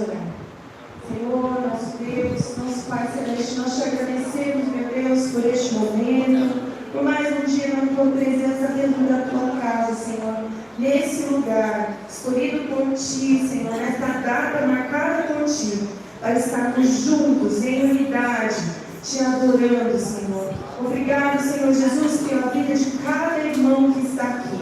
orar. Senhor, nosso Deus, nosso Pai Celeste, nós te agradecemos, meu Deus, por este momento, por mais um dia na tua presença dentro da tua casa, Senhor, nesse lugar, escolhido por ti, Senhor, nesta data marcada por ti, para estarmos juntos, em unidade, te adorando, Senhor. Obrigado, Senhor Jesus, pela vida de cada irmão que está aqui.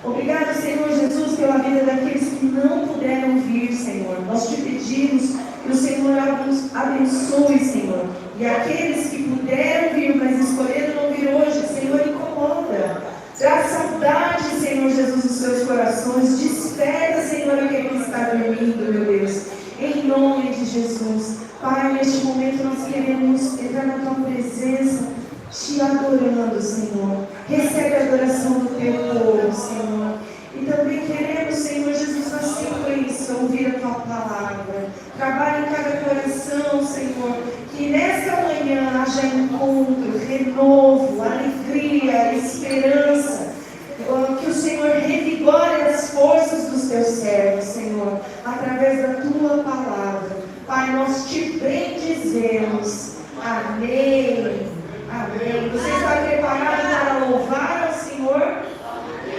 Obrigado, Senhor Jesus, pela vida daqueles que não puderam vir, Senhor. Nós te pedimos que o Senhor nos abençoe, Senhor. E aqueles que puderam vir, mas escolheram não vir hoje, Senhor, incomoda. Traz saudade, Senhor Jesus, dos seus corações. Desperta, Senhor, aquele que está dormindo, meu Deus. Em nome de Jesus. Pai, neste momento nós queremos entrar na tua presença, te adorando, Senhor. Recebe a adoração do teu povo, Senhor. E também queremos, Senhor Jesus, na sequência, ouvir a tua palavra. Trabalhe em cada coração, Senhor. Que nesta manhã haja encontro, renovo, alegria, esperança. Que o Senhor revigore as forças dos teus servos, Senhor, através da tua palavra. Pai, nós te bendizemos. Amém. Amém. Você está preparado para louvar ao Senhor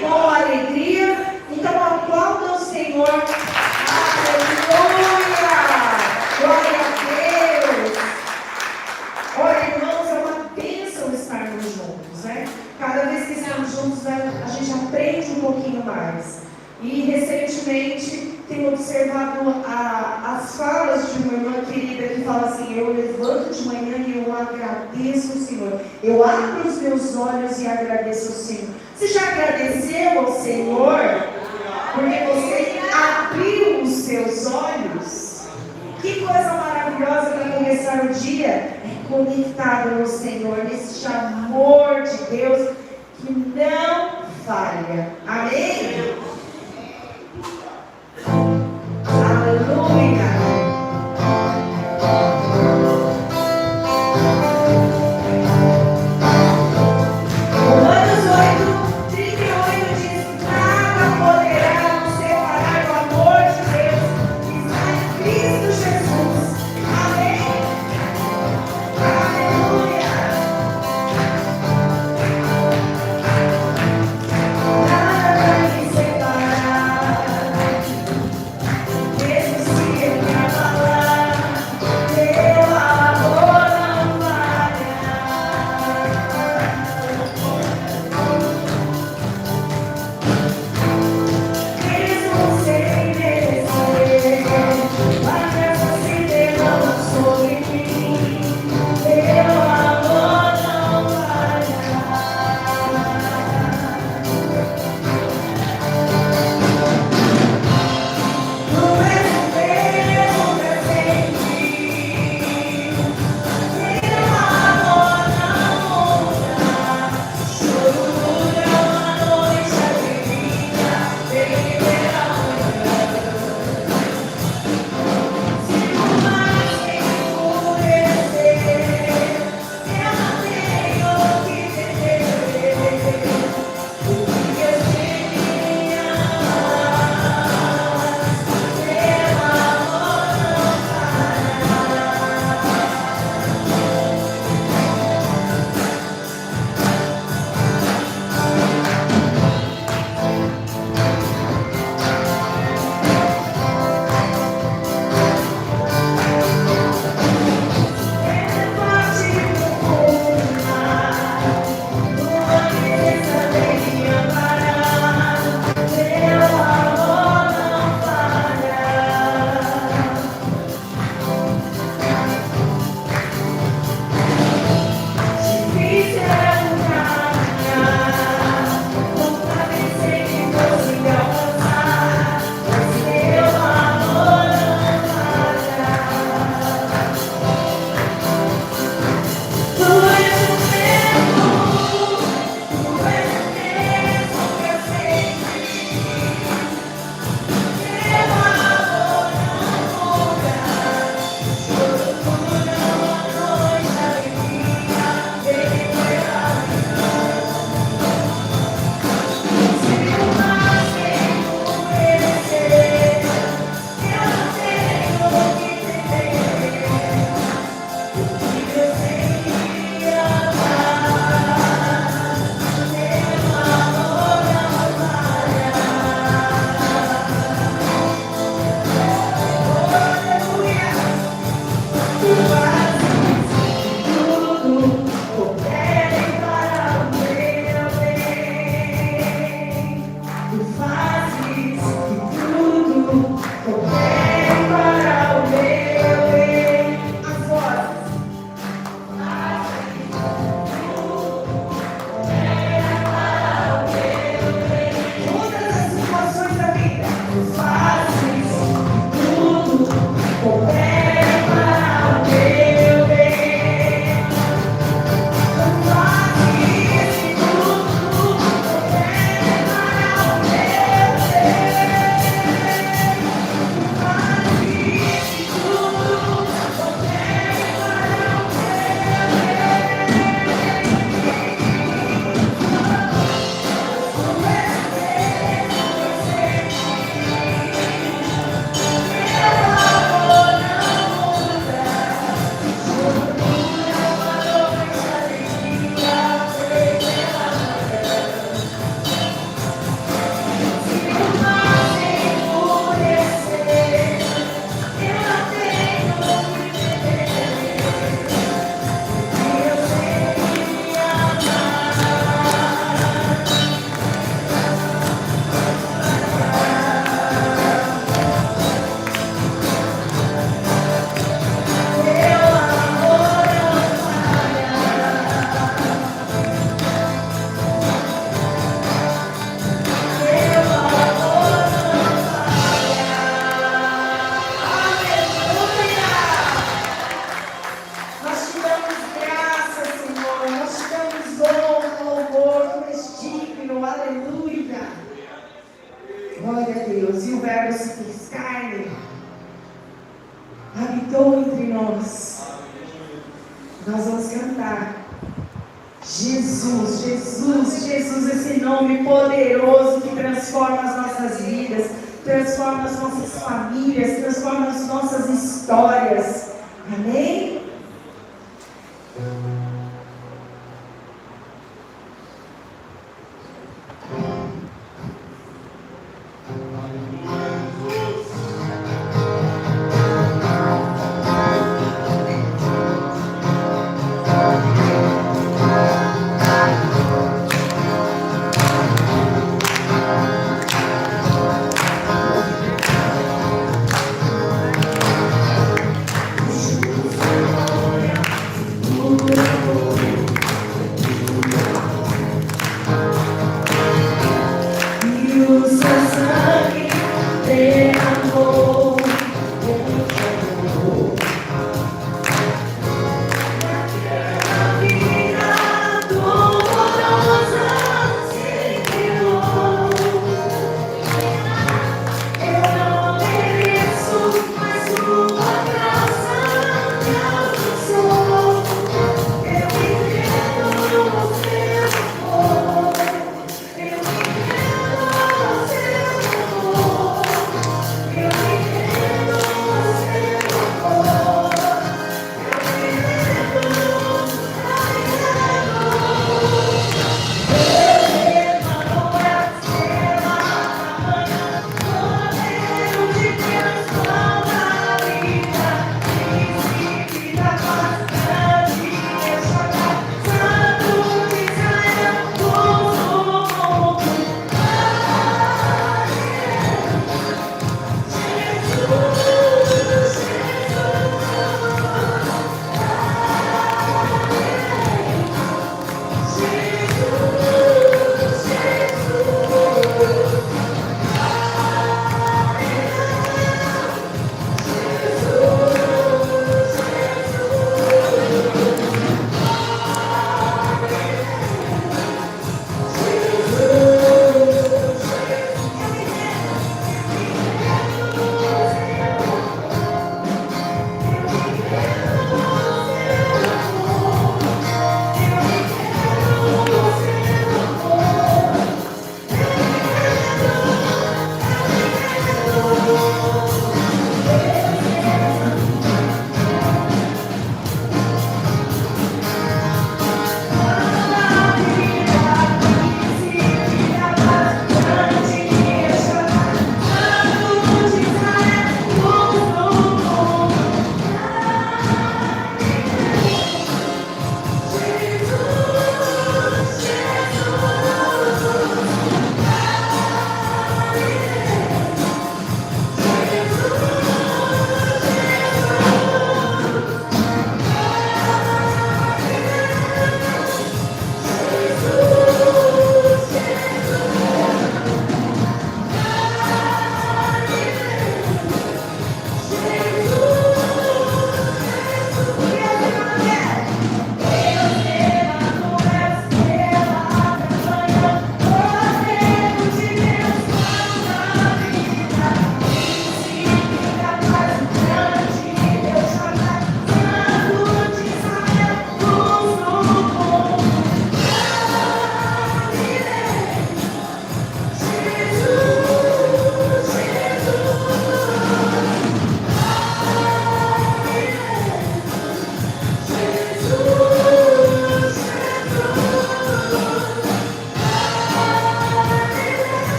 com alegria? Então aplauda o Senhor. Aleluia! Glória a Deus! Olha, irmãos, é uma bênção estarmos juntos, né? Cada vez que estamos juntos, a gente aprende um pouquinho mais. E recentemente tenho observado as falas de uma irmã querida que fala assim: eu levanto de manhã e eu agradeço ao Senhor. Eu abro os meus olhos e agradeço ao Senhor. Você já agradeceu ao Senhor? Porque você abriu os seus olhos? Que coisa maravilhosa para começar o dia. É conectado no Senhor, nesse amor de Deus que não falha. Amém? Aleluia! Romanos 8:38 diz: nada poderá nos separar do amor de Deus que está em Cristo Jesus. Amém? Aleluia! Nada vai me separar. Nós vamos cantar. Jesus, Jesus, Jesus, esse nome poderoso que transforma as nossas vidas, transforma as nossas famílias, transforma as nossas histórias. Amém?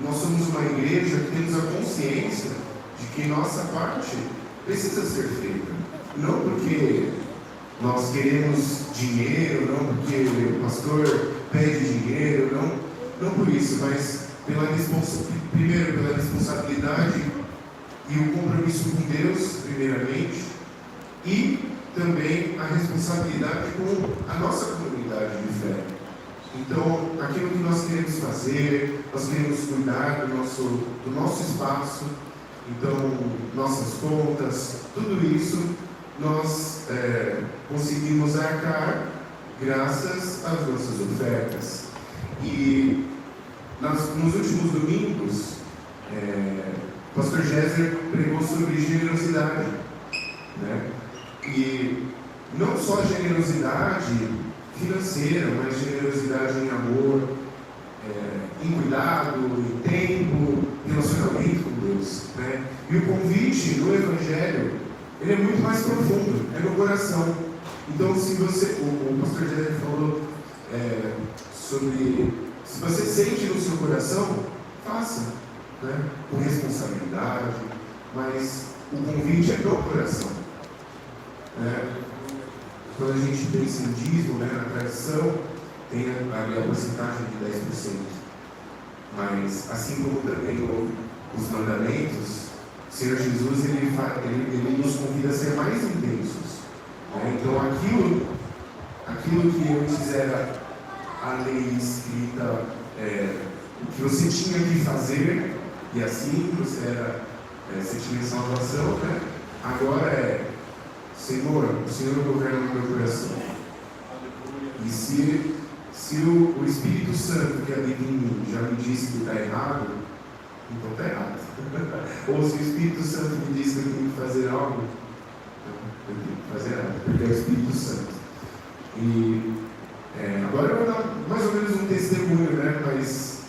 nós somos uma igreja que temos a consciência de que nossa parte precisa ser feita. Não porque nós queremos dinheiro, não porque o pastor pede dinheiro, não por isso, mas primeiro pela responsabilidade e o compromisso com Deus, primeiramente, e também a responsabilidade com a nossa comunidade de fé. Então, aquilo que nós queremos fazer, nós queremos cuidar do nosso espaço, então, nossas contas, tudo isso nós conseguimos arcar graças às nossas ofertas. E nos últimos domingos, o pastor Géser pregou sobre generosidade, né? E não só generosidade financeira, mas generosidade em amor, em cuidado, em tempo, relacionamento com Deus, né? E o convite do Evangelho, ele é muito mais profundo, é no coração. Então, se você, o pastor Géser falou sobre, se você sente no seu coração, faça, né? Com responsabilidade, mas o convite é do coração. Quando a gente pensa em dízimo, né, na tradição, tem ali a porcentagem de 10%. Mas, assim como também os mandamentos, o Senhor Jesus ele nos convida a ser mais intensos. Né? Então, aquilo que antes era a lei escrita, o que você tinha que fazer, e assim você tinha salvação, né? Agora Senhor, o Senhor governa no meu coração. E se o Espírito Santo que habita em mim já me disse que está errado, então está errado. Ou se o Espírito Santo me diz que eu tenho que fazer algo, eu tenho que fazer algo, porque é o Espírito Santo. E agora eu vou dar mais ou menos um testemunho, né? Mas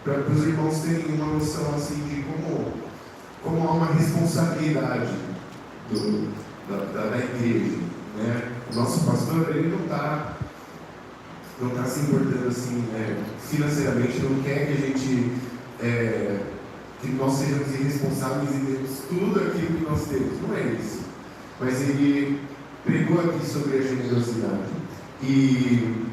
para os irmãos terem uma noção assim de como há uma responsabilidade da igreja, né? O nosso pastor, ele não está se importando assim, financeiramente, não quer que a gente que nós sejamos irresponsáveis e temos tudo aquilo que nós temos, não é isso, mas ele pregou aqui sobre a generosidade e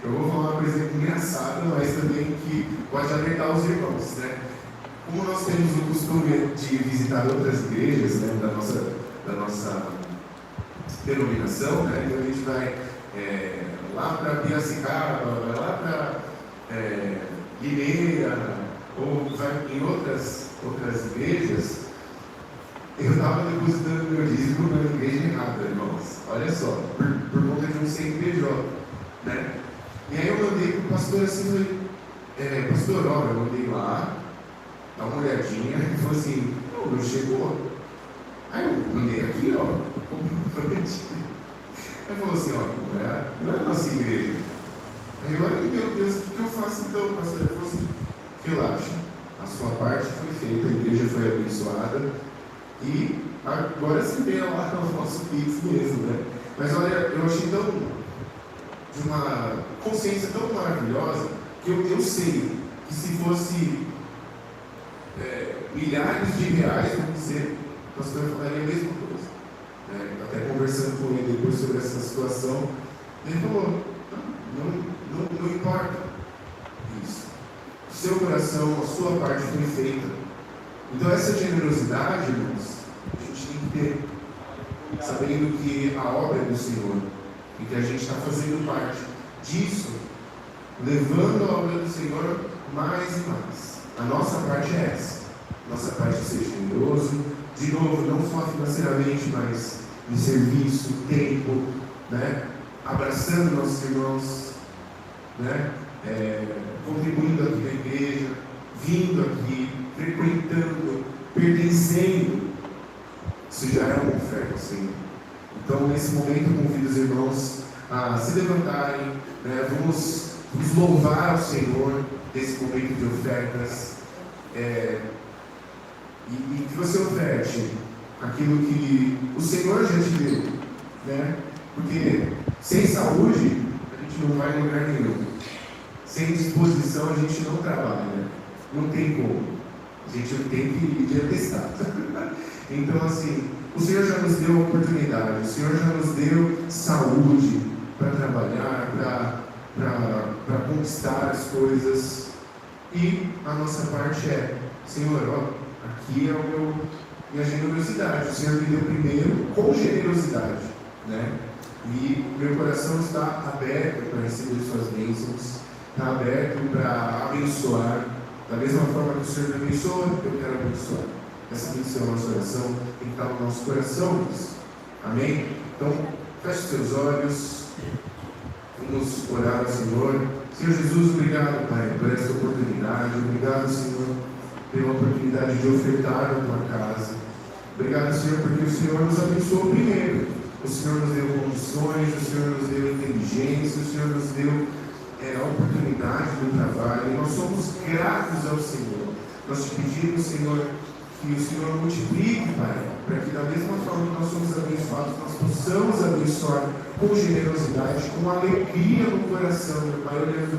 eu vou falar uma coisa engraçada, mas também que pode alertar os irmãos, né? Como nós temos o costume de visitar outras igrejas, né, da nossa denominação, né, então a gente vai lá para Piracicaba, vai lá para Limeira, ou vai em outras igrejas, eu estava depositando meu dízimo na igreja errada, irmãos. Olha só, por conta de um CNPJ, né? E aí eu mandei para o pastor assim, pastor, olha, eu mandei lá, dá uma olhadinha, ele falou assim, não chegou. Aí eu mandei aqui, ó, ele falou assim, ó, não é a nossa igreja. Aí eu, meu Deus, o que eu faço então, pastor? Ele falou assim, relaxa, a sua parte foi feita, a igreja foi abençoada, e agora se vê lá o nosso Pix mesmo, né? Mas olha, eu achei de uma consciência tão maravilhosa, que eu sei que se fosse milhares de reais, vamos dizer, o pastor falaria a mesma coisa. Até conversando com ele depois sobre essa situação, ele falou, não importa isso. O seu coração, a sua parte foi feita. Então essa generosidade, irmãos, a gente tem que ter, sabendo que a obra é do Senhor, e que a gente está fazendo parte disso, levando a obra do Senhor mais e mais. A nossa parte é essa. Nossa parte é ser generoso, de novo, não só financeiramente, mas em serviço, tempo, né? Abraçando nossos irmãos, né? Contribuindo aqui na igreja, vindo aqui, frequentando, pertencendo. Isso já é uma oferta, Senhor. Então, nesse momento, convido os irmãos a se levantarem, né? Vamos louvar o Senhor nesse momento de ofertas. E que você oferte aquilo que o Senhor já te deu, né? Porque sem saúde a gente não vai em lugar nenhum. Sem disposição a gente não trabalha, não tem como. A gente tem que ir atestado. Então, assim, o Senhor já nos deu a oportunidade, o Senhor já nos deu saúde para trabalhar, para conquistar as coisas. E a nossa parte é, Senhor, ó, aqui é minha generosidade. O Senhor me deu primeiro com generosidade, né? E meu coração está aberto para receber suas bênçãos, está aberto para abençoar. Da mesma forma que o Senhor me abençoa, eu quero abençoar. Essa tem que ser a nossa oração, tem que estar no nosso coração. Amém? Então, feche seus olhos. Vamos orar ao Senhor. Senhor Jesus, obrigado, Pai, por essa oportunidade. Obrigado, Senhor, pela oportunidade de ofertar a tua casa. Obrigado, Senhor, porque o Senhor nos abençoou primeiro. O Senhor nos deu condições, o Senhor nos deu inteligência, o Senhor nos deu a oportunidade do trabalho. E nós somos gratos ao Senhor. Nós te pedimos, Senhor, que o Senhor multiplique, Pai, para que da mesma forma que nós somos abençoados, nós possamos abençoar com generosidade, com alegria no coração, meu Pai, olhando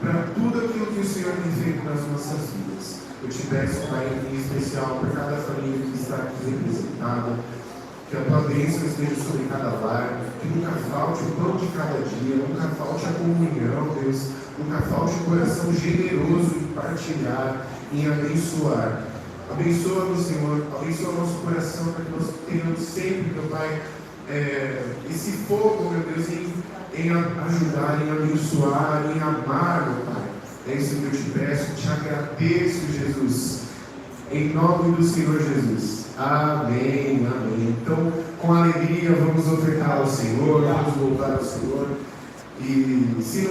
para tudo aquilo que o Senhor tem feito nas nossas vidas. Eu te peço, Pai, em especial para cada família que está aqui representada, que a tua bênção esteja sobre cada lar, que nunca falte o pão de cada dia, nunca falte a comunhão, Deus, nunca falte o coração generoso em partilhar, em abençoar. Abençoa-nos, Senhor, abençoa o nosso coração para que nós tenhamos sempre, meu Pai, esse fogo, meu Deus, em ajudar, em abençoar, em amar, meu Pai. É isso que eu te peço, te agradeço, Jesus, em nome do Senhor Jesus. Amém, amém. Então, com alegria, vamos ofertar ao Senhor, vamos louvar ao Senhor. E se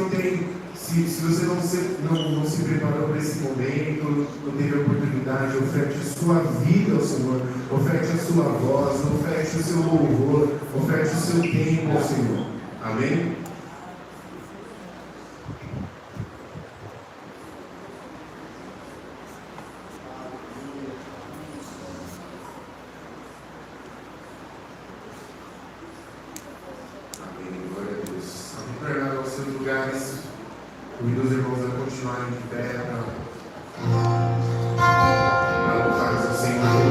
você não se preparou para esse momento, não teve a oportunidade, oferte a sua vida ao Senhor, oferte a sua voz, oferte o seu louvor, oferte o seu tempo ao Senhor. Amém? Amém, glória a Deus. Retornar aos seus lugares. Convido os irmãos a continuarem de pé para louvar o Senhor.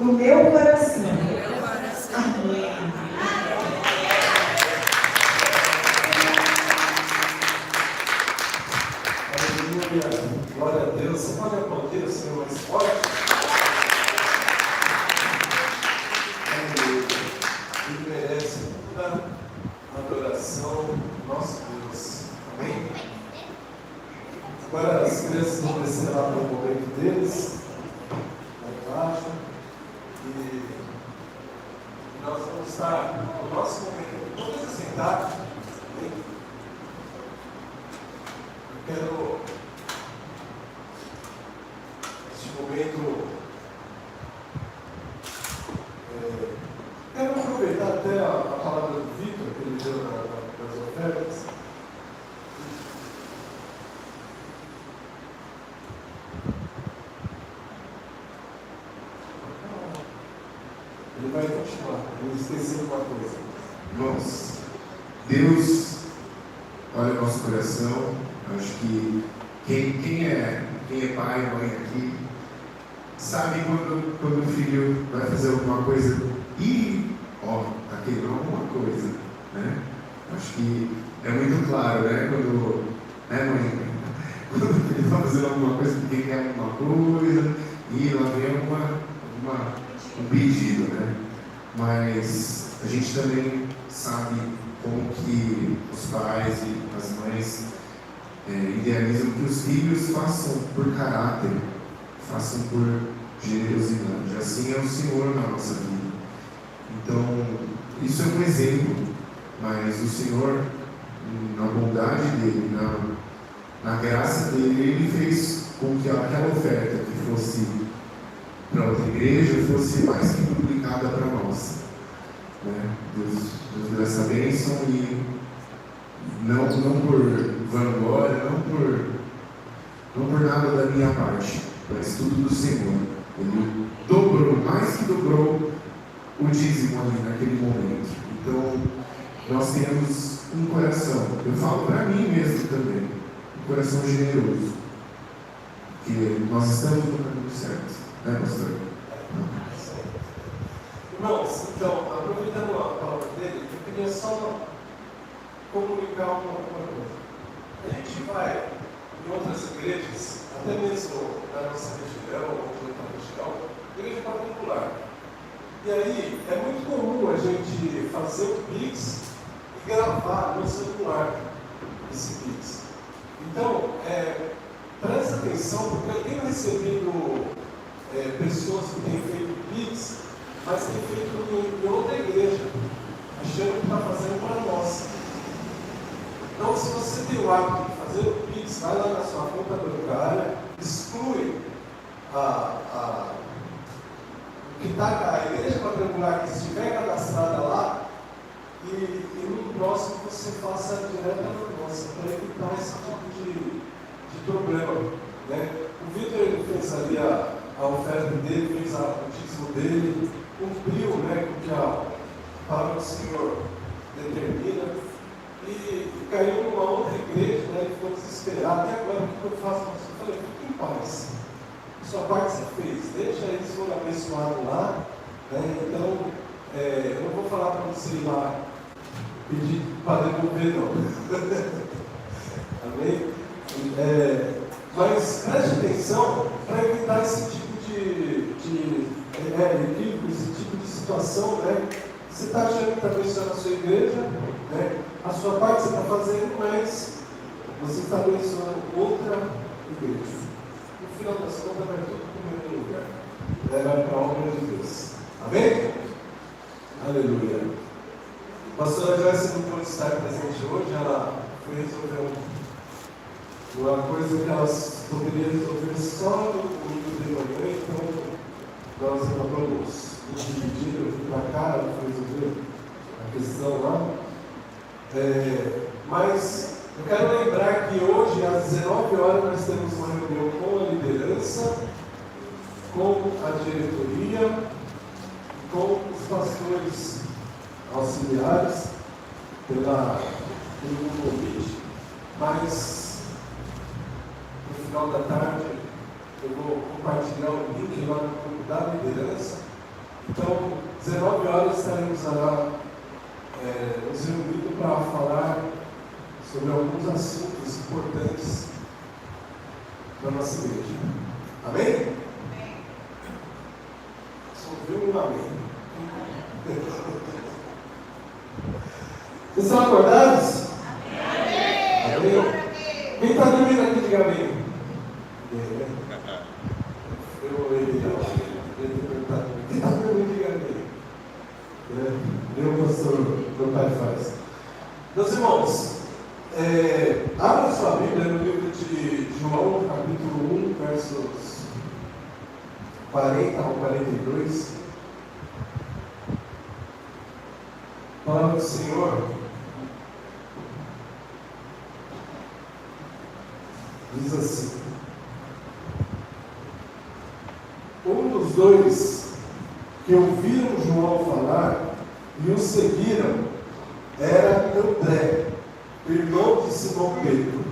no meu coração. Amém. Aleluia. Glória a Deus. Você pode aplaudir o Senhor mais forte? Ele merece toda a adoração do nosso Deus. Amém? Agora as crianças vão descer lá para o momento deles, lá embaixo, e nós vamos estar no nosso momento. Vamos se sentar. Eu quero, neste momento, quero aproveitar até a palavra do Vitor, que ele deu nas ofertas. Ele vai continuar. Eu esqueci uma coisa. Irmãos, Deus olha o nosso coração. Acho que quem é pai e mãe aqui sabe quando o filho vai fazer alguma coisa e tá quebrando alguma coisa, né? Acho que é muito claro, né? Quando, né, mãe? Quando o filho está fazendo alguma coisa porque quer alguma coisa e lá vem um pedido, né? Mas a gente também sabe como que os pais e as mães idealizam que os filhos façam por caráter, façam por generosidade. Assim é o Senhor na nossa vida. Então, isso é um exemplo, mas o Senhor, na bondade dele, na graça dele, ele fez com que aquela oferta que fosse para outra igreja fosse mais que duplicada para nós. Né? Deus deu essa bênção e não por vanglória, não por nada da minha parte, mas tudo do Senhor. Ele dobrou, mais que dobrou o dízimo ali naquele momento. Então, nós temos um coração, eu falo para mim mesmo também, um coração generoso, porque nós estamos no caminho certo, né, pastor? Irmãos, então, aproveitando a palavra dele, eu queria só comunicar uma coisa. A gente vai em outras igrejas, até mesmo na nossa região, ou de outra região, igreja particular. E aí, é muito comum a gente fazer o Pix e gravar no celular esse Pix. Então, presta atenção, porque eu tenho recebido pessoas que têm feito Pix, mas têm feito em outra igreja, achando que está fazendo para nós. Então, se você tem o hábito de fazer o Pix, vai lá na sua conta bancária, exclui a igreja quadrangular que estiver cadastrada lá, e no próximo você faça direto na nossa, para evitar esse tipo de problema. Né? O Vitor ele fez ali a oferta dele, fez o dízimo dele, cumpriu, né, com o que a palavra do Senhor determina, e caiu numa outra igreja, né, ele ficou desesperado. E agora o que eu faço? Eu falei, fique em paz. Sua parte você fez, deixa eles foram abençoados lá. Né? Então, eu não vou falar para você ir lá pedir para devolver, não. Amém? Mas preste atenção para evitar esse tipo de equívoco, esse tipo de situação. Né? Você está achando que está abençoando a sua igreja, né? A sua parte você está fazendo, mas você está abençoando outra igreja. No final das contas, vai tudo para o mesmo lugar. Vai para a obra de Deus. Amém? Aleluia. A pastora Joyce não pôde estar presente hoje, ela foi resolver uma coisa que ela poderia resolver só no domingo de manhã, então nós acabamos dividindo, eu fui para cá, ela foi resolver a questão lá. Mas eu quero lembrar que hoje, às 19 horas, nós temos uma reunião com a liderança, com a diretoria, com os pastores auxiliares, pelo convite. Mas, no final da tarde, eu vou compartilhar o link lá no grupo da liderança, Então, 19 horas estaremos lá nos reunindo para falar sobre alguns assuntos importantes da nossa igreja. Amém? Só ouviu um amém. Vocês estão acordados? Amém? Quem está dormindo aqui, diga amém. Quem está dormindo, diga amém. Meu pastor, meu pai faz. Meus irmãos, abra sua Bíblia no livro de João, capítulo 1, versos 40 ao 42. A palavra do Senhor diz assim: um dos dois que ouviram João falar e o seguiram era André, irmão de Simão Pedro.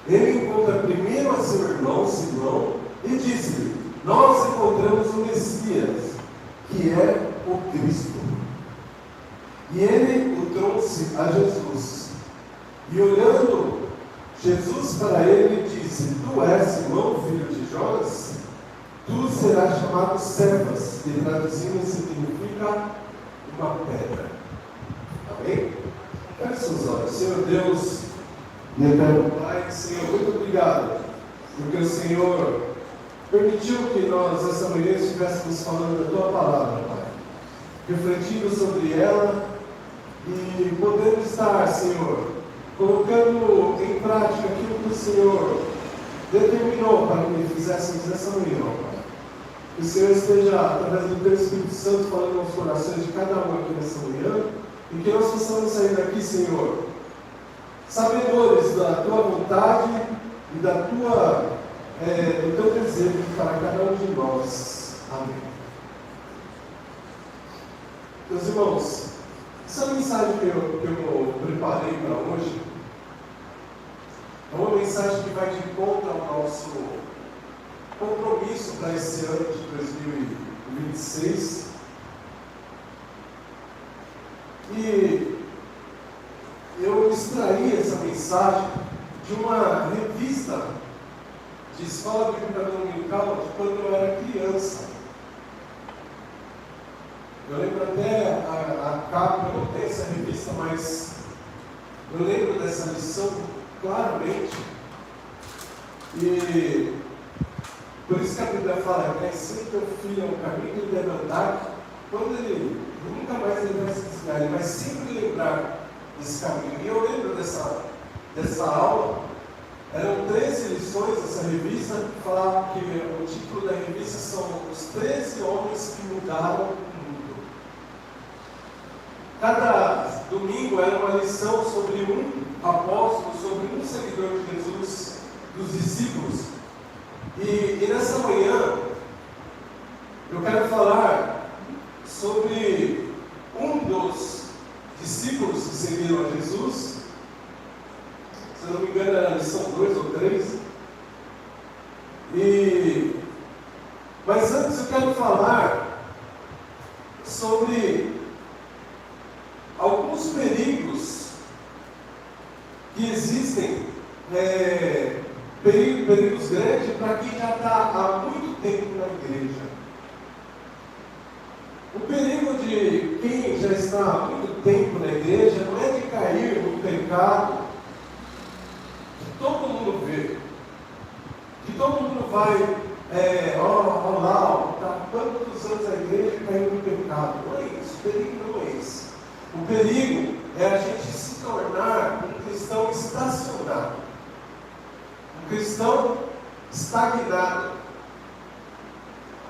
Ele encontra primeiro a seu irmão Simão e disse-lhe: nós encontramos o Messias, que é o Cristo. E ele o trouxe a Jesus. E olhando Jesus para ele, disse: tu és Simão, filho de Jonas? Tu serás chamado Cefas, que traduzindo significa uma pedra. Amém? Feche seus olhos. Senhor Deus e eterno Pai, Senhor, muito obrigado, porque o Senhor permitiu que nós essa manhã estivéssemos falando da tua palavra, Pai, refletindo sobre ela e podendo estar, Senhor, colocando em prática aquilo que o Senhor determinou para que fizéssemos essa manhã, Pai. Que o Senhor esteja, através do teu Espírito Santo, falando aos corações de cada um aqui nessa manhã, e que nós possamos sair daqui, Senhor, sabedores da tua vontade e do teu desejo para cada um de nós. Amém. Meus irmãos, essa mensagem que eu preparei para hoje é uma mensagem que vai de encontro ao nosso compromisso para esse ano de 2026. E eu extraí essa mensagem de uma revista de escola bíblica dominical de quando eu era criança. Eu lembro até a capa, eu não tenho essa revista, mas eu lembro dessa lição claramente. E por isso que a Bíblia fala, né? Ensina teu filho ao caminho que ele deve andar, quando ele nunca mais ele vai se desviar, ele vai sempre lembrar desse caminho. E eu lembro dessa aula, eram 13 lições dessa revista, que falava que o título da revista são Os 13 Homens que Mudaram o Mundo. Cada domingo era uma lição sobre um apóstolo, sobre um seguidor de Jesus, dos discípulos. E nessa manhã, eu quero falar sobre um dos discípulos que seguiram a Jesus. Se eu não me engano, era a lição 2 ou 3. Mas antes eu quero falar sobre alguns perigos que existem, perigos grandes para quem já está há muito tempo na igreja. O perigo de quem já está há muito tempo na igreja não é de cair no pecado que todo mundo vê, que todo mundo vai, olha lá, está há quantos anos a igreja caiu no pecado. Não é isso, o perigo não é esse. O perigo é a gente se tornar um cristão estacionado, um cristão estagnado.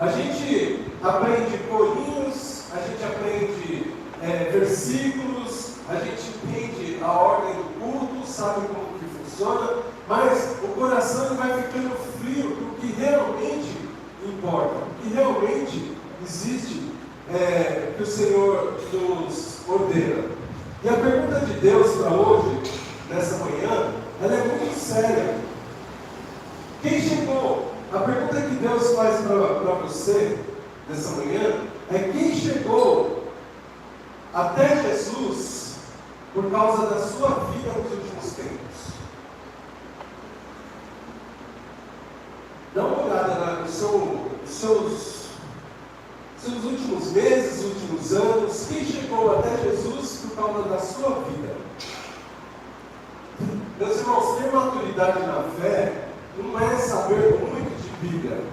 A gente aprende corinhos, a gente aprende versículos, a gente entende a ordem do culto, sabe como que funciona, mas o coração vai ficando frio do que realmente importa, o que realmente existe, que o Senhor nos ordena. E a pergunta de Deus para hoje, nessa manhã, ela é muito séria. Quem chegou? A pergunta que Deus faz para você dessa manhã é quem chegou até Jesus por causa da sua vida nos últimos tempos. Dá uma olhada nos seus últimos meses, últimos anos, quem chegou até Jesus por causa da sua vida. Meus irmãos, ter maturidade na fé não é saber muito de Bíblia,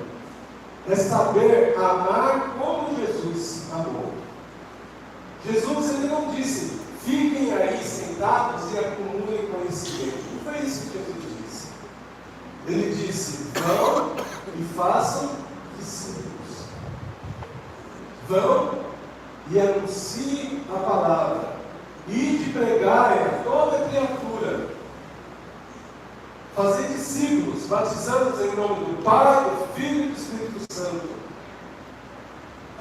é saber amar como Jesus amou. Jesus, ele não disse, fiquem aí sentados e acumulem conhecimento. Não foi isso que Jesus disse. Ele disse, vão e façam discípulos. Vão e anunciem a palavra. E de pregar a toda criatura. Fazer discípulos, batizando-os em nome do Pai, do Filho e do Espírito Santo.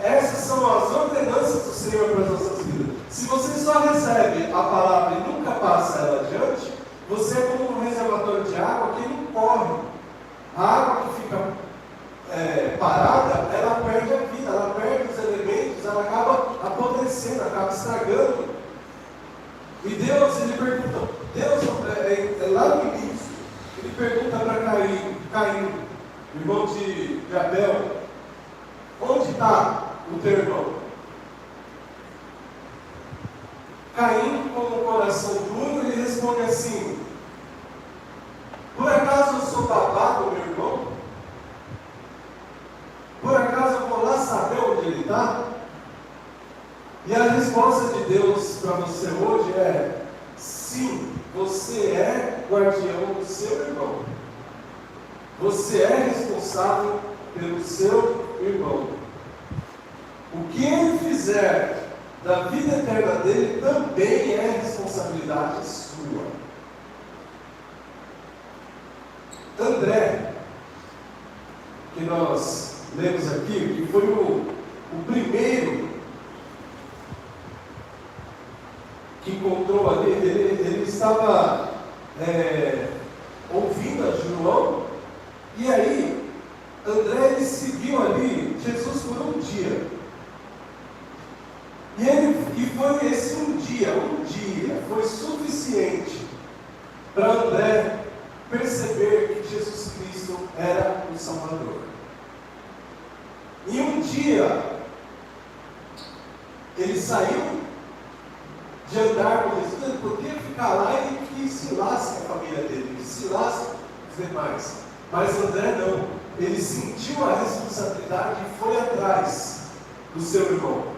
Essas são as ordenanças do Senhor para as nossas vidas. Se você só recebe a palavra e nunca passa ela adiante, você é como um reservatório de água que não corre. A água que fica parada, ela perde a vida, ela perde os elementos, ela acaba apodrecendo, acaba estragando. E Deus, ele pergunta, lá no início, ele pergunta para Caim, irmão de Abel, onde está o teu irmão? Caim, com o coração duro, ele responde assim, por acaso eu sou babado, meu irmão? Por acaso eu vou lá saber onde ele está? E a resposta de Deus para você hoje é, sim, você é guardião do seu irmão. Você é responsável pelo seu irmão. O que ele fizer da vida eterna dele também é responsabilidade sua. André, que nós lemos aqui, que foi o primeiro que encontrou ali, ele estava ouvindo a João, e aí André, ele seguiu ali Jesus por um dia. E foi esse um dia foi suficiente para André perceber que Jesus Cristo era o Salvador. E um dia ele saiu de andar com Jesus, ele podia ficar lá e que se lasque a família dele, que se lasque os demais. Mas André não, ele sentiu a responsabilidade e foi atrás do seu irmão.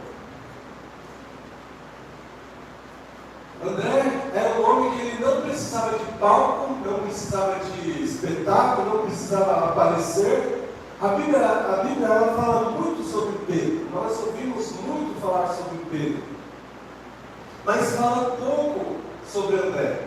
André era um homem que ele não precisava de palco, não precisava de espetáculo, não precisava aparecer. A Bíblia ela fala muito sobre Pedro, nós ouvimos muito falar sobre Pedro, mas fala pouco sobre André.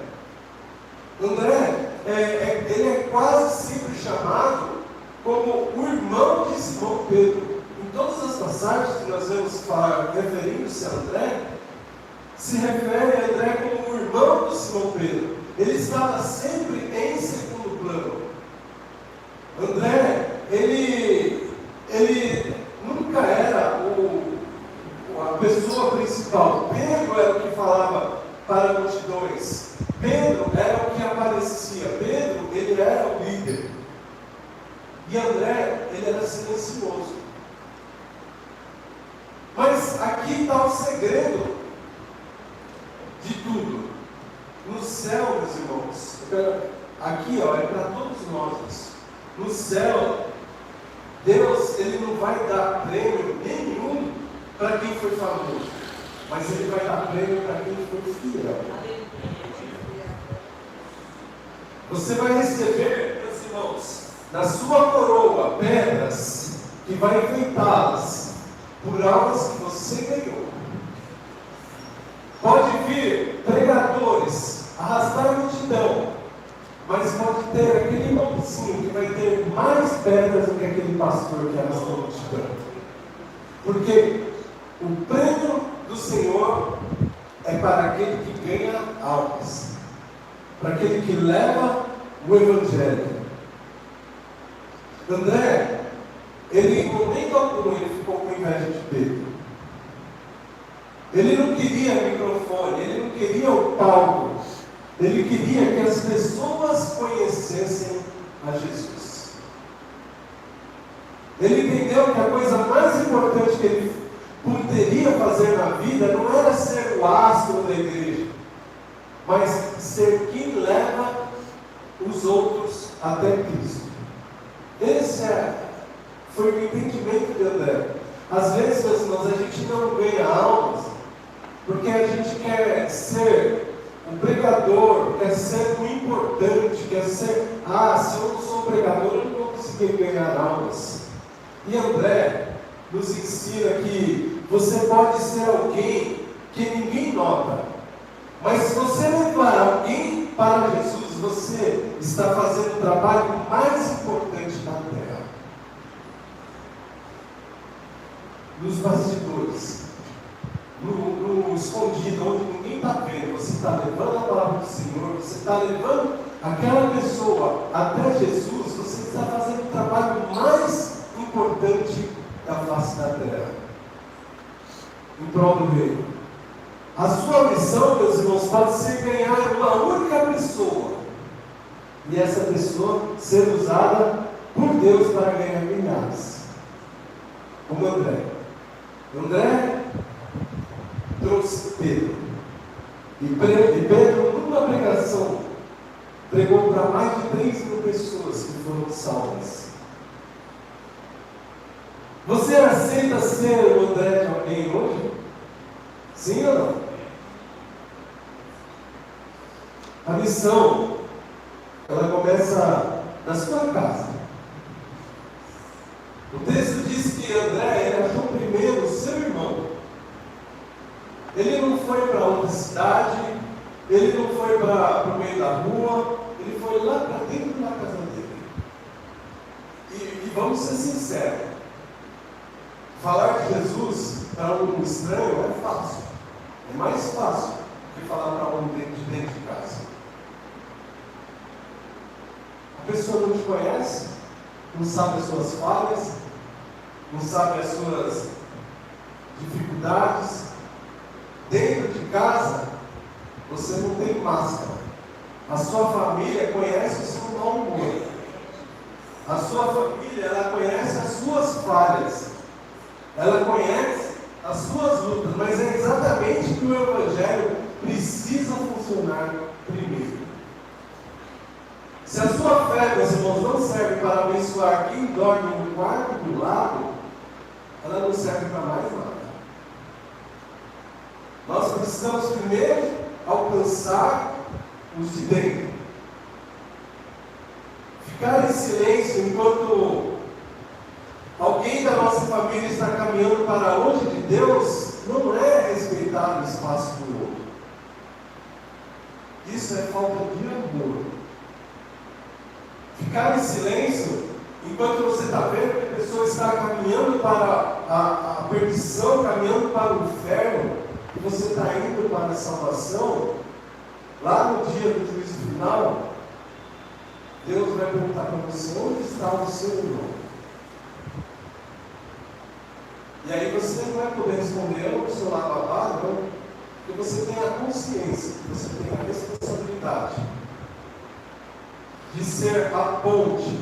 André, ele é quase sempre chamado como o irmão de Simão Pedro. Em todas as passagens que nós vemos falar referindo-se a André, se refere a André como o irmão de Simão Pedro. Ele estava sempre em segundo plano. André, ele nunca era a pessoa principal. Pedro era o que falava para multidões. Pedro era o que aparecia. Pedro, ele era o líder. E André, ele era silencioso. Mas aqui está o segredo de tudo. No céu, meus irmãos, aqui é para todos nós. No céu, Deus, ele não vai dar prêmio nenhum para quem foi famoso, mas ele vai dar prêmio para quem foi fiel. Você vai receber, meus irmãos, na sua coroa pedras que vai enfeitá-las por almas que você ganhou. Pode vir pregadores, arrastar a multidão, mas pode ter aquele irmãozinho que vai ter mais pedras do que aquele pastor que arrastou a multidão. Porque o prêmio do Senhor é para aquele que ganha almas, para aquele que leva o Evangelho. André, ele em momento algum Paulo ele ficou com inveja de Pedro. Ele não queria microfone, ele não queria o palco. Ele queria que as pessoas conhecessem a Jesus. Ele entendeu que a coisa mais importante que ele poderia fazer na vida não era ser o astro da igreja, mas ser quem leva os outros até Cristo. Esse foi o entendimento de André. Às vezes, meus irmãos, a gente não ganha almas porque a gente quer ser um pregador, quer ser um importante, quer ser, se eu não sou pregador, eu não vou conseguir ganhar almas. E André nos ensina que você pode ser alguém que ninguém nota, mas se você levar alguém para Jesus, você está fazendo o trabalho mais importante da terra. Nos bastidores, no escondido, onde ninguém está vendo, você está levando a palavra do Senhor, você está levando aquela pessoa até Jesus, você está fazendo o trabalho mais importante da face da terra, em prol do reino. A sua missão, meus irmãos, pode ser ganhar uma única pessoa, e essa pessoa ser usada por Deus para ganhar milhares, como André. André trouxe Pedro, e Pedro, numa pregação, pregou para mais de 3.000 pessoas que foram salvas. Você aceita ser o André de alguém hoje? Sim ou não? A missão, ela começa na sua casa. O texto diz que André, ele achou primeiro o seu irmão. Ele não foi para outra cidade, ele não foi para o meio da rua, ele foi lá para dentro da casa dele. E vamos ser sinceros, falar de Jesus para um estranho é fácil. É mais fácil que falar para um de dentro de casa. A pessoa não te conhece, não sabe as suas falhas, não sabe as suas dificuldades. Dentro de casa, você não tem máscara. A sua família conhece o seu mau humor. A sua família, ela conhece as suas falhas. Ela conhece as suas lutas. Mas é exatamente que o Evangelho precisa funcionar primeiro. Se a sua fé, meus irmãos, não serve para abençoar quem dorme no quarto do lado, ela não serve para mais nada. Nós precisamos primeiro alcançar os de dentro. Ficar em silêncio enquanto alguém da nossa família está caminhando para longe de Deus, não é respeitar o espaço do outro. Isso é falta de amor. Ficar em silêncio enquanto você está vendo que a pessoa está caminhando para a perdição, caminhando para o inferno, e você está indo para a salvação, lá no dia do juízo final, Deus vai perguntar para você: onde está o seu irmão? E aí você não vai poder responder: eu não sou lá babá, não, porque você tem a consciência, você tem a responsabilidade de ser a ponte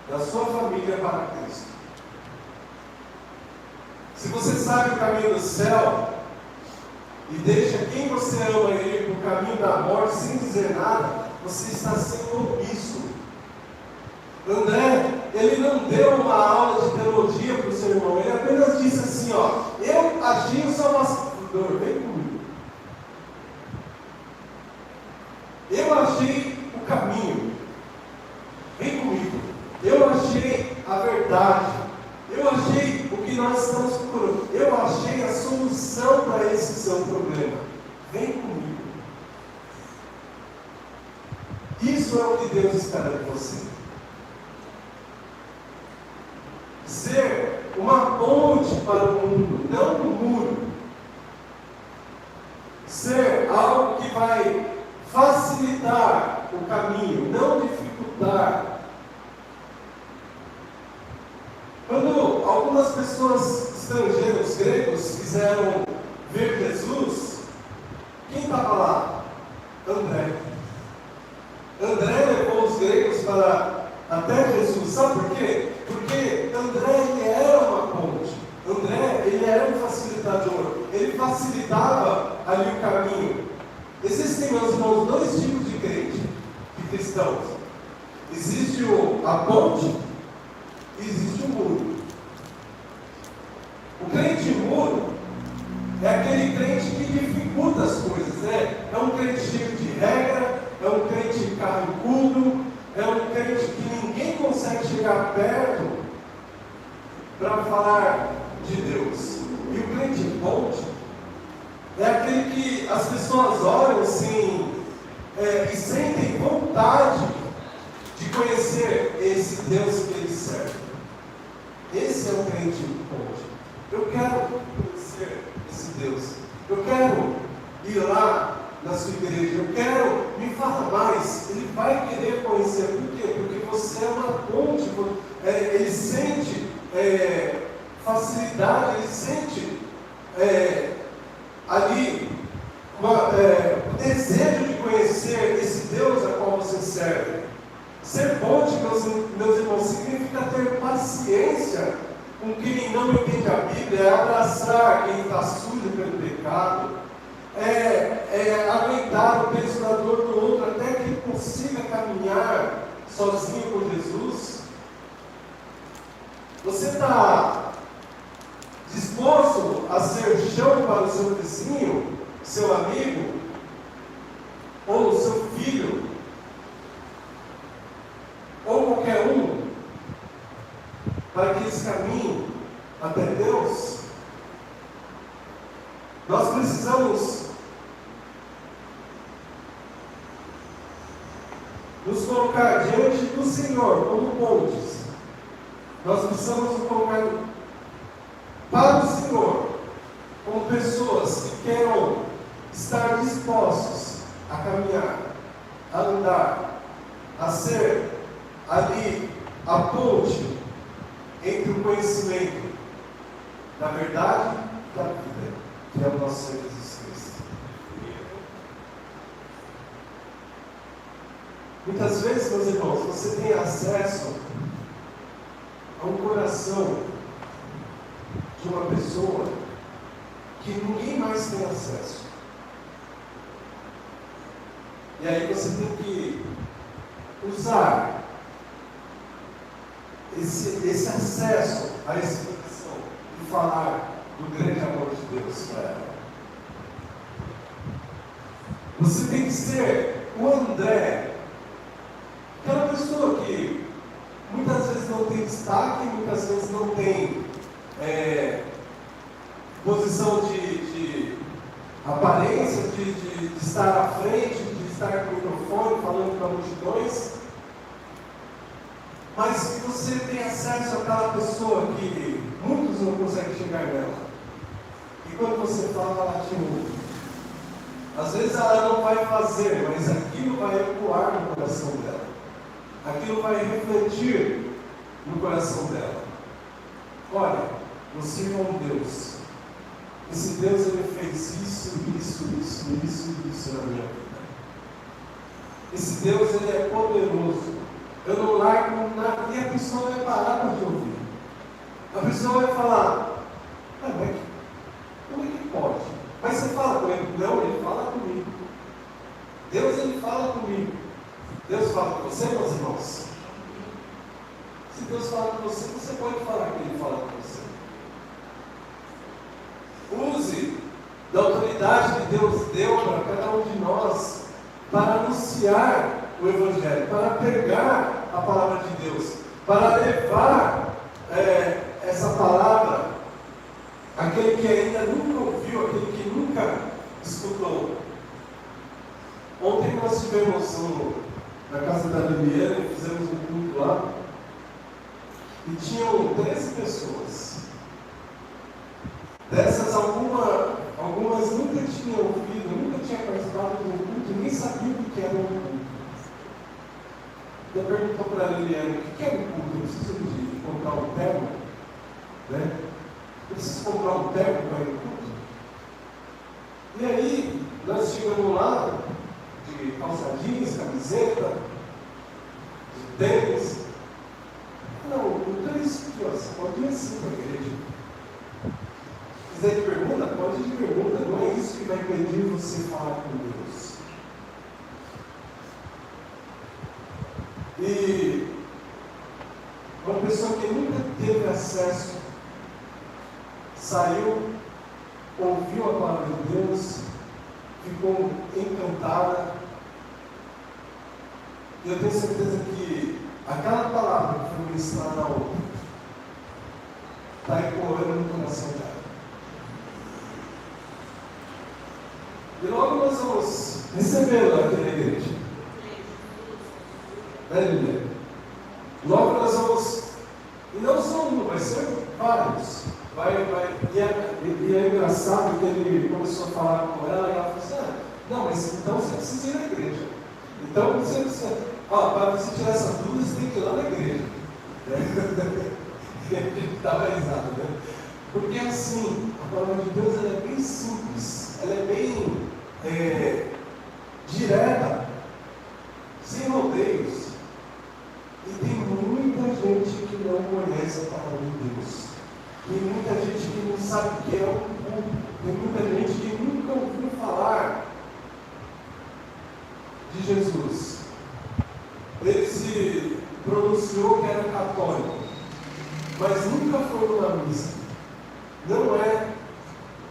da sua família para Cristo. Se você sabe o caminho do céu e deixa quem você ama ir para o caminho da morte sem dizer nada, você está sendo omisso. André, ele não deu uma aula de teologia para o seu irmão, ele apenas disse assim: eu achei o Salvador, vem comigo. Eu achei o caminho, vem comigo. Eu achei a verdade, eu achei o que nós estamos procurando, eu achei a solução para esse seu problema, vem comigo. Isso é o que Deus espera de você. Ser uma ponte para o mundo, não um muro. Ser algo que vai facilitar o caminho, não dificultar. Quando algumas pessoas estrangeiras, os gregos, quiseram ver Jesus, quem estava lá? André. André levou os gregos até Jesus. Sabe por quê? Porque André ele era uma ponte. André ele era um facilitador. Ele facilitava ali o caminho. Existem, meus irmãos, dois tipos de crente, de cristãos. Existe a ponte e existe o muro. O crente muro é aquele crente que dificulta as coisas, né? É um crente cheio de regra, é um crente carrancudo, é um crente que ninguém consegue chegar perto para falar de Deus. E o crente ponte é aquele que as pessoas olham assim e sentem vontade de conhecer esse Deus que eles servem. Esse é o crente ponte. Eu quero conhecer esse Deus. Eu quero ir lá na sua igreja. Eu quero, me fala mais. Ele vai querer conhecer. Por quê? Porque você é uma ponte. Ele sente facilidade, ele sente ali o desejo de conhecer esse Deus a qual você serve. Ser ponte, meus irmãos, significa ter paciência com quem não entende a Bíblia, é abraçar quem está sujo pelo pecado, é aguentar o peso da dor do outro até que ele consiga caminhar sozinho com Jesus. Você está disposto a ser chão para o seu vizinho, seu amigo, ou o seu filho, ou qualquer um, para que eles caminhem até Deus? Nós precisamos nos colocar diante do Senhor como pontes. Nós precisamos nos colocar para o Senhor como pessoas que queiram estar dispostos a caminhar, a andar, a ser ali a ponte entre o conhecimento da verdade e da vida, que é o nosso Senhor Jesus Cristo. Muitas vezes, meus irmãos, você tem acesso a um coração de uma pessoa que ninguém mais tem acesso. E aí você tem que usar esse acesso a essa pessoa e falar do grande amor de Deus para ela. Você tem que ser o André, aquela pessoa que muitas vezes não tem destaque, muitas vezes não tem posição de aparência, de estar à frente, de estar com o microfone falando para multidões, mas que você tem acesso àquela pessoa que muitos não conseguem chegar nela. E quando você fala, ela te ouve. Às vezes ela não vai fazer, mas aquilo vai ecoar no coração dela. Aquilo vai refletir no coração dela. Olha, você é um Deus. Esse Deus, ele fez isso na minha vida. Esse Deus, ele é poderoso. Eu não largo nada. E a pessoa vai parar para te ouvir. A pessoa vai falar, como é que pode? Mas você fala com ele? Não, ele fala comigo. Deus, ele fala comigo. Deus fala com você, meus irmãos? Se Deus fala com você, você pode falar que ele fala com você. Use da autoridade que Deus deu para cada um de nós para anunciar o Evangelho, para pregar a palavra de Deus, para levar essa palavra àquele que ainda nunca ouviu, aquele que nunca escutou. Ontem nós tivemos na casa da Liliana, fizemos um culto lá, e tinham 13 pessoas. Dessas, algumas nunca tinham ouvido, nunca tinham participado de um culto, nem sabiam o que era um culto. Eu perguntou para a Liliana, o que é um culto? Eu preciso de contar um tema. né? Eu preciso comprar um terno para ir no culto. E aí, nós chegamos lá, de calça jeans, camiseta, de tênis. Não é isso que você pode ir assim para a igreja. Se quiser de bermuda, pode ir de bermuda. Não é isso que vai impedir você falar com Deus. E uma pessoa que nunca teve acesso, saiu, ouviu a palavra de Deus, ficou encantada. E eu tenho certeza que aquela palavra que foi ministrada ontem está ecoando no coração dela. E logo nós vamos recebê-la aqui na igreja. Né, Lilian? Logo nós vamos, e não só um, vai ser vários. E é engraçado que ele começou a falar com ela e ela falou assim: não, mas então você precisa ir na igreja. Então você precisa, para você tirar essa dúvida, você tem que ir lá na igreja. E a gente dava risada, né? Porque assim, a palavra de Deus ela é bem simples, ela é bem direta, sem rodeios. E tem muita gente que não conhece a palavra de Deus. Tem muita gente que não sabe o que é um culto. Tem muita gente que nunca ouviu falar de Jesus. Ele se pronunciou que era católico, mas nunca foi numa missa. Não é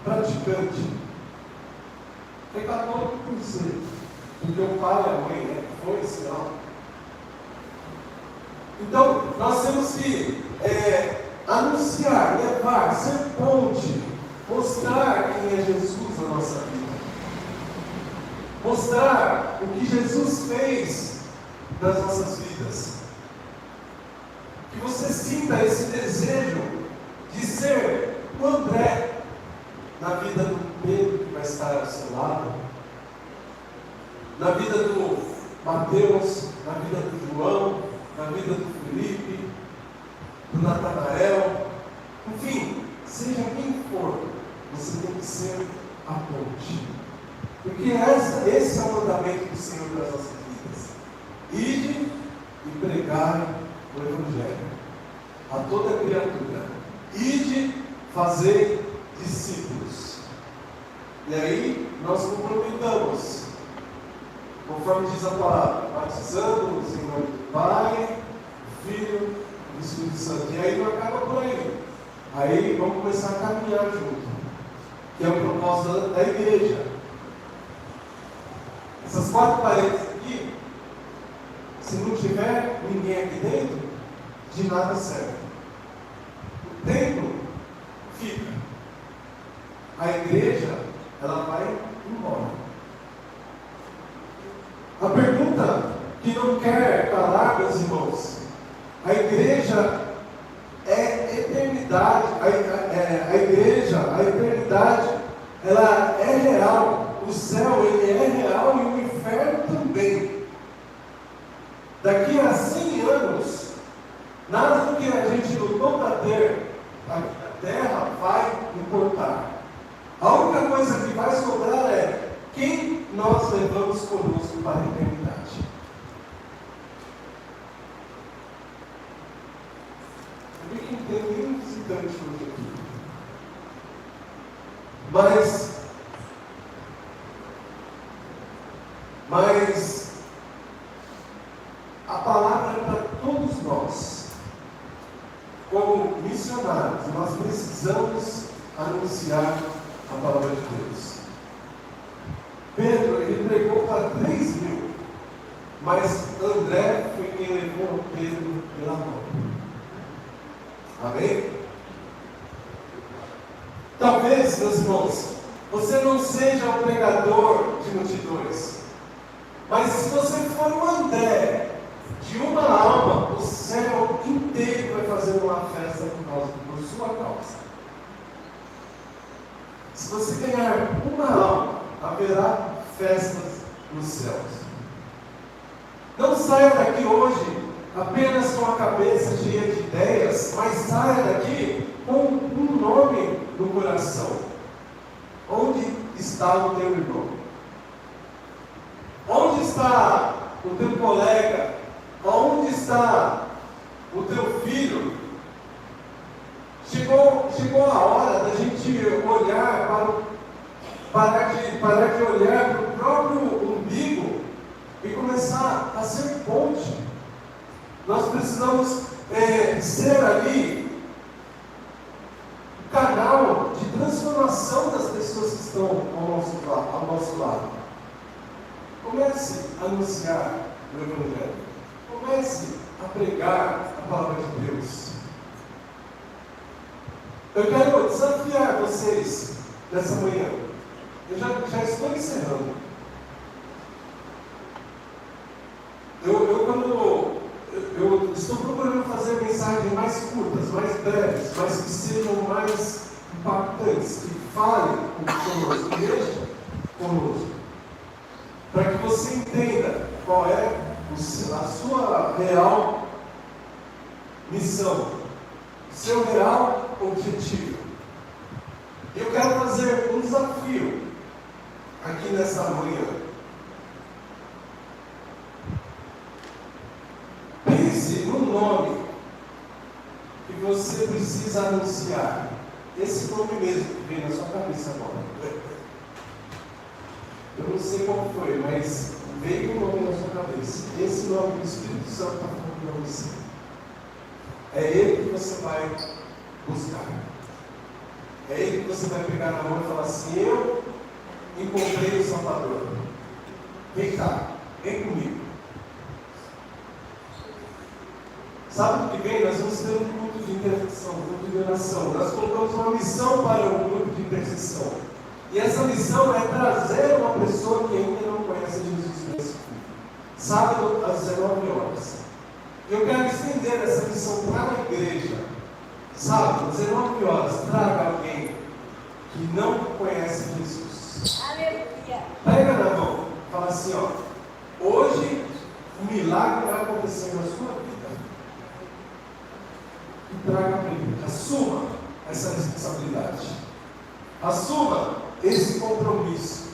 praticante. É católico por ser. Porque o pai e a mãe foi sinal. Então, nós temos que anunciar, levar, ser ponte, mostrar quem é Jesus na nossa vida. Mostrar o que Jesus fez nas nossas vidas. Que você sinta esse desejo de ser o André na vida do Pedro que vai estar ao seu lado, na vida do Mateus, na vida do João, na vida do Felipe, do Natanael, enfim, seja quem for, você tem que ser a ponte. Porque esse é o mandamento do Senhor das nossas vidas. Ide e pregai o Evangelho a toda criatura. Ide fazer discípulos. E aí nós complementamos, conforme diz a palavra, batizando-nos em nome do Pai, do Filho e do Espírito Santo. E aí não acaba por aí. Aí vamos começar a caminhar junto, que é o propósito da igreja. Essas 4 paredes aqui, se não tiver ninguém aqui dentro, de nada serve. O templo fica. A igreja, ela vai embora. A pergunta que não quer calar, meus irmãos, a igreja é eternidade, a igreja, a eternidade, ela é real. O céu, ele é real e o inferno também. Daqui a 100 anos, nada do que a gente lutou para ter, a terra vai importar. A única coisa que vai sobrar é quem nós levamos conosco para a eternidade. Eu vi que não tem nenhum visitante hoje aqui. Mas a palavra é para todos nós. Como missionários, nós precisamos anunciar a palavra de Deus. Pedro, ele pregou para 3.000, mas André foi quem levou Pedro pela mão. Amém? Talvez, meus irmãos, você não seja um pregador de multidões, mas se você for um André de uma alma, o céu inteiro vai fazer uma festa por sua causa. Se você ganhar uma alma, haverá festas nos céus. Não saia daqui hoje apenas com a cabeça cheia de ideias, mas saia daqui com o coração? Onde está o teu irmão? Onde está o teu colega? Onde está o teu filho? Chegou a hora da gente olhar parar de olhar para o próprio umbigo e começar a ser ponte. Nós precisamos ser ali o canal de transformação das pessoas que estão ao nosso lado. Comece a anunciar o Evangelho. Comece a pregar a palavra de Deus. Eu quero desafiar vocês nessa manhã. Eu já estou encerrando. Eu estou procurando fazer mensagens mais curtas, mais breves, mas que sejam mais impactantes, que falem conosco, que mexam conosco, para que você entenda qual é a sua real missão, o seu real objetivo. Eu quero fazer um desafio aqui nessa manhã. Pense no nome que você precisa anunciar. Esse nome mesmo que vem na sua cabeça agora. Eu não sei qual foi, mas veio um nome na sua cabeça. Esse nome que o Espírito Santo está falando para você. É ele que você vai buscar. É ele que você vai pegar na mão e falar assim: eu encontrei o Salvador. Vem cá, vem comigo. Sabe o que vem? Nós vamos ter um culto de intercessão, um culto de oração. Nós colocamos uma missão para o grupo de intercessão. E essa missão é trazer uma pessoa que ainda não conhece Jesus nesse culto. Sábado às 19 horas. Eu quero estender essa missão para a igreja. Sábado às 19 horas, traga alguém que não conhece Jesus. Aleluia. Pega na mão, fala assim: ó, hoje um milagre vai acontecer na sua vida. E traga para ele. Assuma essa responsabilidade. Assuma esse compromisso.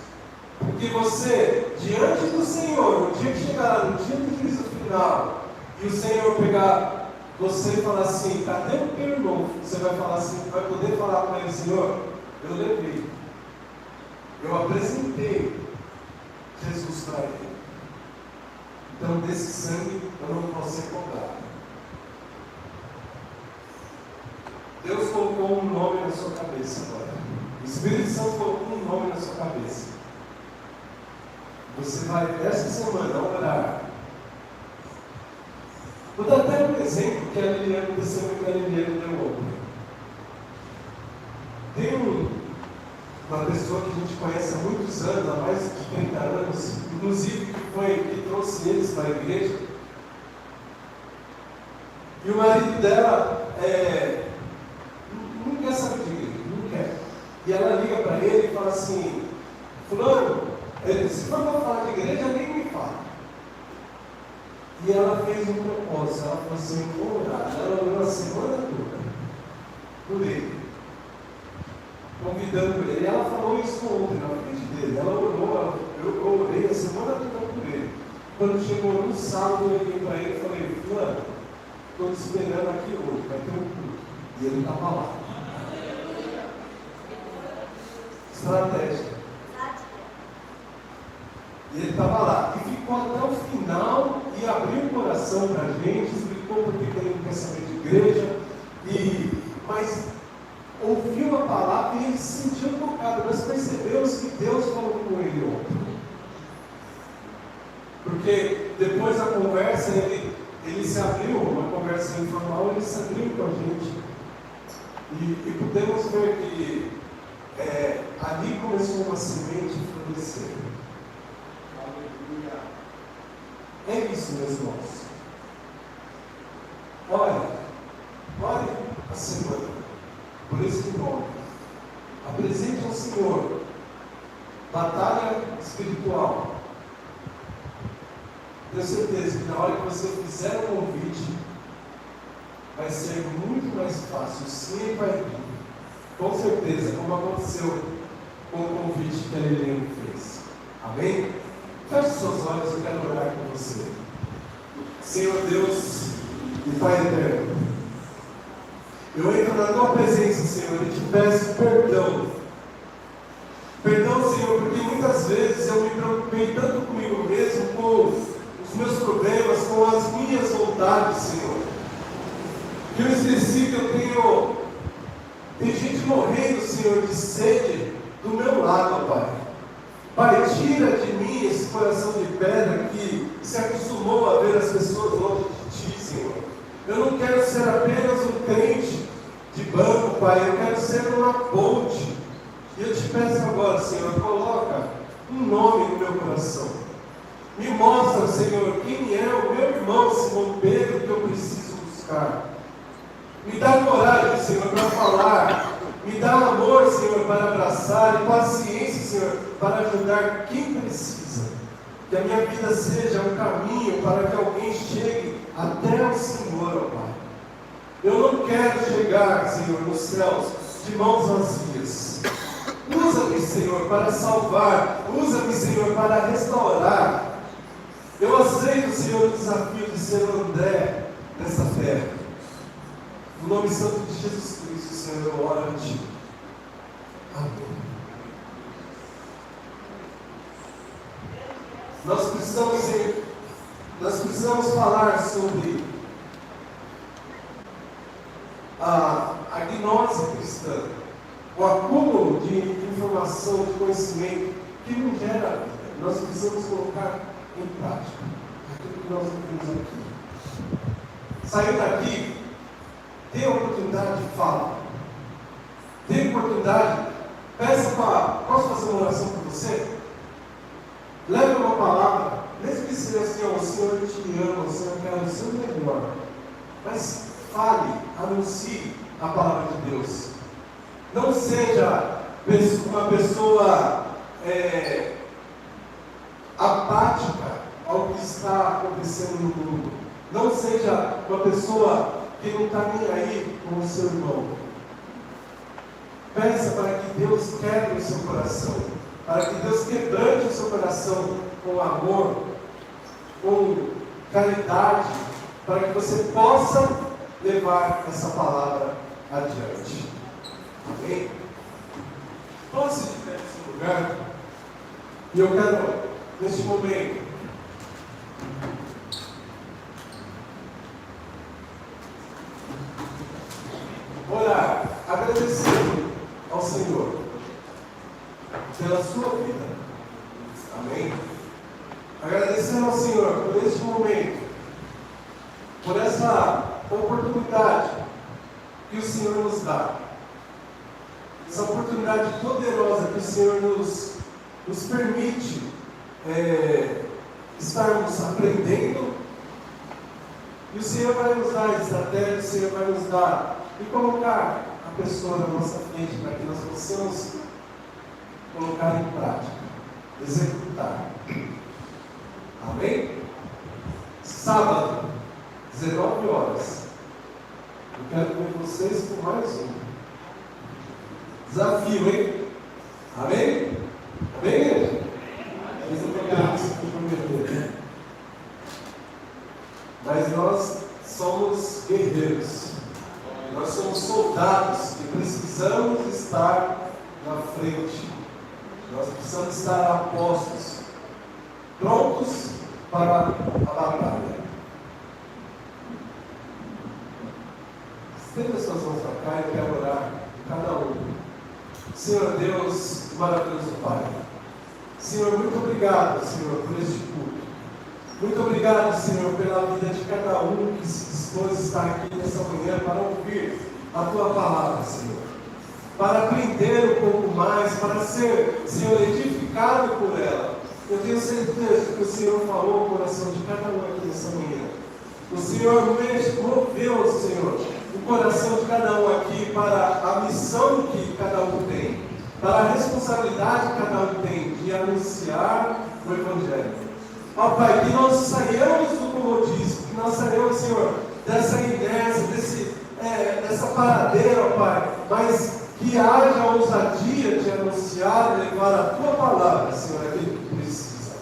Porque você, diante do Senhor, no dia que chegar, no dia do juízo final, e o Senhor pegar você e falar assim: cadê o teu irmão? Você vai falar assim, vai poder falar para ele: Senhor, eu levei, eu apresentei Jesus para ele. Então desse sangue eu não posso ser cobrado. Deus colocou um nome na sua cabeça agora. O Espírito Santo colocou um nome na sua cabeça. Você vai, esta semana, orar. Vou dar até um exemplo que a Liliane desceu e que a Liliane deu ontem. Tem uma pessoa que a gente conhece há muitos anos, há mais de 30 anos, inclusive que trouxe eles para a igreja. E o marido dela não quer saber de igreja, não quer. E ela liga para ele e fala assim: fulano, se for para falar de igreja, nem me fala. E ela fez um propósito, ela falou assim: vou orar. Ela orou a semana toda por ele, convidando ele. E ela falou isso ontem na frente dele. Ela orou, eu orei a semana toda por ele. Quando chegou no sábado, eu liguei para ele e falei: fulano, estou te esperando aqui hoje, vai ter um culto. E ele estava lá. Estratégia. E ele estava lá. E ficou até o final e abriu o coração para a gente, explicou porque ele não quer saber de igreja. Mas ouviu a palavra e ele se sentiu tocado. Nós percebemos que Deus falou com ele ontem. Porque depois da conversa, ele se abriu, uma conversa informal, ele se abriu com a gente. E podemos ver que ali começou uma semente a florescer. É isso, meus irmãos. Ore a semana por esse nome. Apresente ao Senhor batalha espiritual. Tenho certeza que na hora que você fizer o convite, vai ser muito mais fácil. Sim, vai vir. com certeza, como aconteceu com o convite que a Helena fez. Amém? Feche seus olhos, eu quero orar com você. Senhor Deus e Pai eterno, eu entro na tua presença, Senhor, e te peço perdão. Perdão, Senhor, porque muitas vezes eu me preocupei tanto comigo mesmo, com os meus problemas, com as minhas vontades, Senhor, que eu esqueci que eu tenho. Tem gente morrendo, Senhor, de sede do meu lado, Pai. Pai, tira de mim esse coração de pedra que se acostumou a ver as pessoas longe de Ti, Senhor. Eu não quero ser apenas um crente de banco, Pai. Eu quero ser uma ponte. E eu te peço agora, Senhor, coloca um nome no meu coração. Me mostra, Senhor, quem é o meu irmão Simão Pedro que eu preciso buscar. Me dá coragem, Senhor, para falar. Me dá amor, Senhor, para abraçar. E paciência, Senhor, para ajudar quem precisa. Que a minha vida seja um caminho para que alguém chegue até o Senhor, ó Pai. Eu não quero chegar, Senhor, nos céus de mãos vazias. Usa-me, Senhor, para salvar. Usa-me, Senhor, para restaurar. Eu aceito, Senhor, o desafio de ser o André dessa terra. No nome santo de Jesus Cristo, Senhor, eu oro a Ti. Amém. Nós precisamos falar sobre a gnose cristã, o acúmulo de informação, de conhecimento que não gera vida. Nós precisamos colocar em prática aquilo que nós vimos aqui. Saiu daqui, dê oportunidade, fala. Dê oportunidade, peça para. Posso fazer uma oração por você? Leve uma palavra, mesmo que seja assim, ó, o Senhor te ama, o Senhor quer o seu melhor. Mas fale, anuncie a palavra de Deus. Não seja uma pessoa apática ao que está acontecendo no mundo. Não seja uma pessoa que não está nem aí com o seu irmão. Peça para que Deus quebre o seu coração, para que Deus quebrante o seu coração com amor, com caridade, para que você possa levar essa palavra adiante. Amém? Posso de pé nesse lugar? E eu quero, neste momento, orar, agradecendo ao Senhor pela sua vida. Amém? Agradecendo ao Senhor por este momento, por essa oportunidade que o Senhor nos dá, essa oportunidade poderosa que o Senhor nos permite estarmos aprendendo, e o Senhor vai nos dar estratégia, o Senhor vai nos dar e colocar a pessoa na nossa frente para que nós possamos colocar em prática, executar. Amém? Sábado, 19 horas. Eu quero ver vocês com mais um desafio, hein? Amém? Amém, igreja? Vocês não pegaram isso que prometer. Mas nós somos guerreiros. Nós somos soldados que precisamos estar na frente. Nós precisamos estar a postos, prontos para a batalha. Estenda suas mãos para cá e eu quero orar por cada um. Senhor Deus, maravilhoso Pai. Senhor, muito obrigado, Senhor, por este culto. Muito obrigado, Senhor, pela vida de cada um que se dispôs a estar aqui nessa manhã para ouvir a Tua palavra, Senhor. Para aprender um pouco mais, para ser, Senhor, edificado por ela. Eu tenho certeza que o Senhor falou no coração de cada um aqui nessa manhã. O Senhor moveu, Senhor, o coração de cada um aqui para a missão que cada um tem, para a responsabilidade que cada um tem de anunciar o Evangelho. Ó Pai, que nós saiamos do comodismo, que nós saiamos, Senhor, dessa inércia, nessa paradeira, ó Pai, mas que haja ousadia de anunciar e levar a Tua palavra, Senhor, aquele que precisa.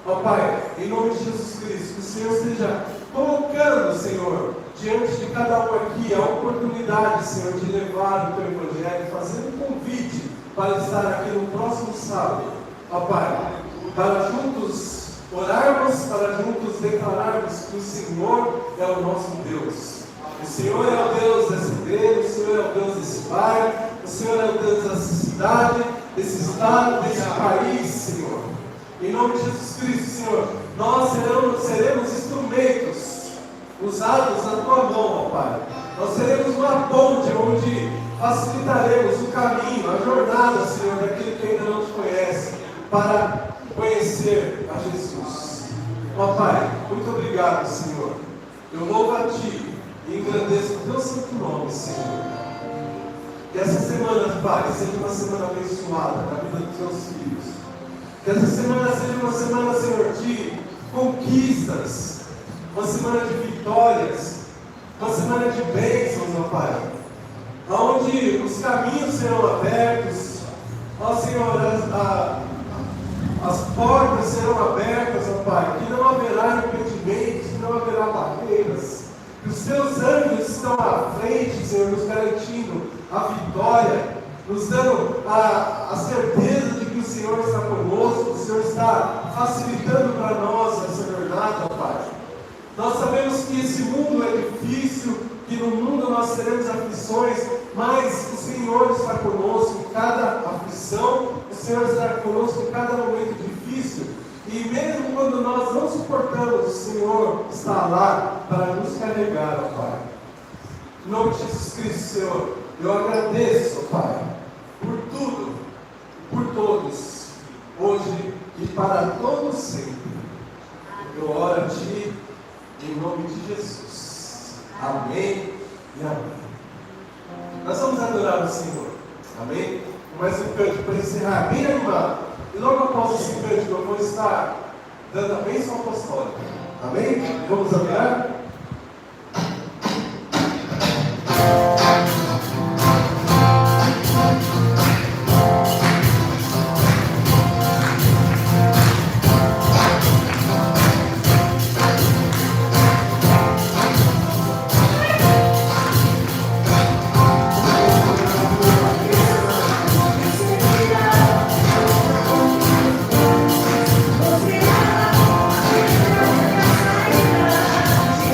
Ó Pai, em nome de Jesus Cristo, que o Senhor esteja colocando, Senhor, diante de cada um aqui a oportunidade, Senhor, de levar o Teu Evangelho, fazendo um convite para estar aqui no próximo sábado, ó Pai, para juntos orarmos, para juntos declararmos que o Senhor é o nosso Deus. O Senhor é o Deus dessa igreja, o Senhor é o Deus desse bairro, o Senhor é o Deus dessa cidade, desse estado, desse país, Senhor. Em nome de Jesus Cristo, Senhor, nós seremos instrumentos usados na Tua mão, ó Pai. Nós seremos uma ponte onde facilitaremos o caminho, a jornada, Senhor, daquele que ainda não te conhece, para conhecer a Jesus. Ó Pai, muito obrigado, Senhor. Eu louvo a Ti e engrandeço o Teu santo nome, Senhor. Que essa semana, Pai, seja uma semana abençoada na vida dos Teus filhos. Que essa semana seja uma semana, Senhor, de conquistas, uma semana de vitórias, uma semana de bênçãos, ó Pai, onde os caminhos serão abertos, ó Senhor, as portas serão abertas, ó Pai, que não haverá impedimentos, que não haverá barreiras, que os Teus anjos estão à frente, Senhor, nos garantindo a vitória, nos dando a certeza de que o Senhor está conosco, o Senhor está facilitando para nós essa jornada, ó Pai. Nós sabemos que esse mundo é difícil, que no mundo nós teremos aflições, mas o Senhor está conosco em cada aflição, o Senhor está conosco em cada momento difícil, e mesmo quando nós não suportamos, o Senhor está lá para nos carregar, ó Pai. Em nome de Jesus Cristo, Senhor, eu agradeço, ó Pai, por tudo, por todos, hoje e para todos sempre. Eu oro a Ti em nome de Jesus. Amém e amém. Nós vamos adorar o Senhor. Amém? Mais um cântico para encerrar, bem animado. E logo após esse cântico eu vou estar dando a bênção apostólica. Amém? Vamos adorar? Você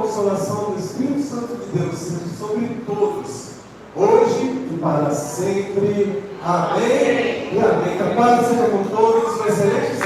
consolação do Espírito Santo de Deus seja sobre todos, hoje e para sempre. Amém e amém. Que a paz seja com todos. Um excelente